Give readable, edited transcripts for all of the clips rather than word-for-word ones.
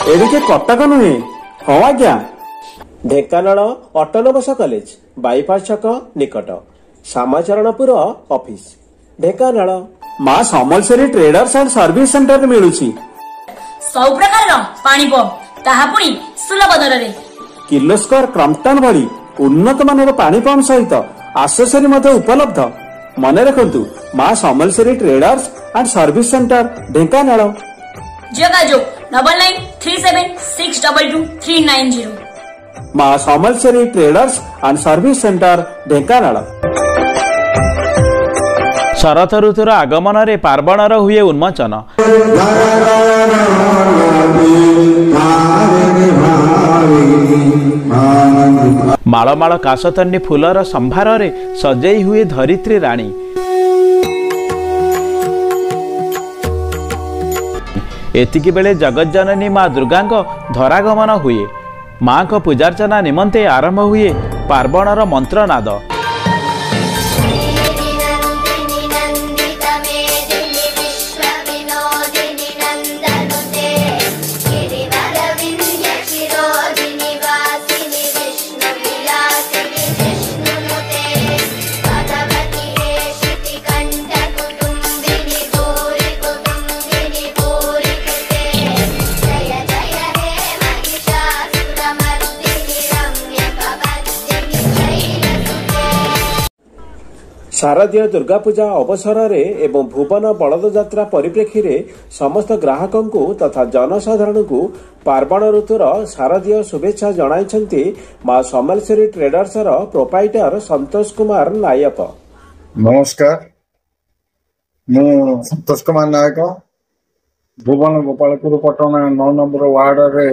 एडिके कटक नुहे हाँ आज्ञा ढेंकानाल ऑटोनोमस कॉलेज बाईपास छक निकट श्यामाचरणपुर office Dhenkanal Maa Samaleswari traders and service centre मिलुछि सब प्रकार पानी पंप ताहा पुनी सुलभ दर रे किलो स्क्वायर क्रम्पटन भली उन्नत मानर पानी पंप सहित आसेसरी मध्ये उपलब्ध मने रखंतु Maa Samaleswari traders and service centre Dhenkanal जोगाजोग 9937622390 Maa Samaleswari traders and service centre Dhenkanal. शरत ऋतुर आगमन रे पार्वणर हुए उन्मोचन मालमाल काशतन्नी फूलर संभार रे सजई हुए धरित्री राणी एतिकी बेले जगज्जननी माँ दुर्गा धरागमन हुए माँ को पूजार्चना निमंते आरंभ हुए पार्वणर मंत्रनाद शारदीय दुर्गा पूजा अवसर एवं भुवन बलद यात्रा परिप्रेक्षी रे समस्त ग्राहकों को तथा जनसाधारण को पार्वण ऋतुर शारदीय शुभेच्छा जणाइछन्ति मां समलेश्वरी ट्रेडर्स प्रोपाइटर संतोष कुमार नायक। नमस्कार, मु संतोष कुमार नायक भुवन गोपालपुर पटना 9 नंबर वार्ड रे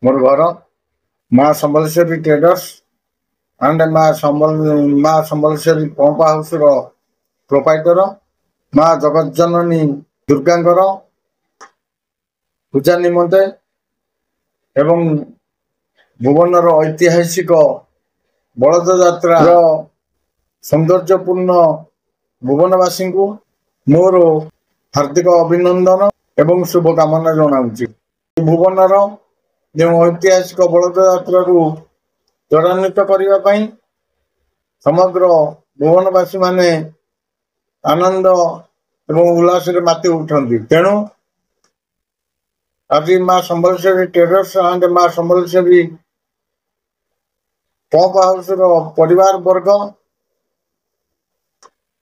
मोर घर मां समलेश्वरी ट्रेडर्स एंड मां समलेश्वरी पंप हाउस प्रोपाइटर मां जगज्जननी दुर्गा पूजा निमंते एवं भुवनर ऐतिहासिक बलद यात्रा सौंदर्यपूर्ण भुवनवासी को मोर हार्दिक अभिनंदन एवं शुभकामना जनाऊँगी। भुवनर जो ऐतिहासिक बलद यात्रा त्वरान्वित करने समग्र भुवनवासी माने आनंद एवं उल्लास माति उठती तेणु आज मां समलेश्वरी ट्रेडर्स एंड मां समलेश्वरी पंप हाउस परिवार वर्ग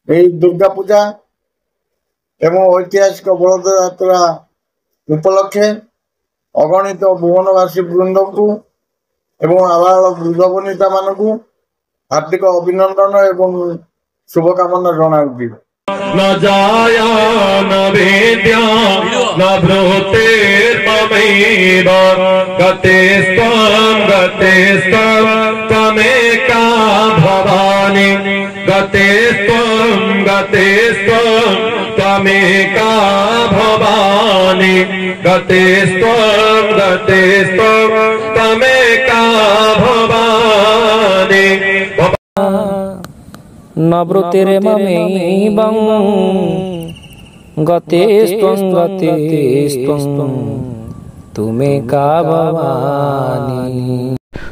यही दुर्गा पूजा एवं ऐतिहासिक बलद यात्रा उपलक्षे अगणित भुवनवासी वृंद को एवं आबाल वृद्ध वनिता मानू हार्दिक अभिनंदन एवं शुभकामना जनाऊँगी। न जाया न वेद्या न भ्रूतेर्ममैव गते स्वं त्वमेका भवानि गते स्वं त्वमेका भवानि गते स्वं त्वमेका भवानि नवृत्तिर्ममैवं गतेस्त्वं तुमेका भवानि।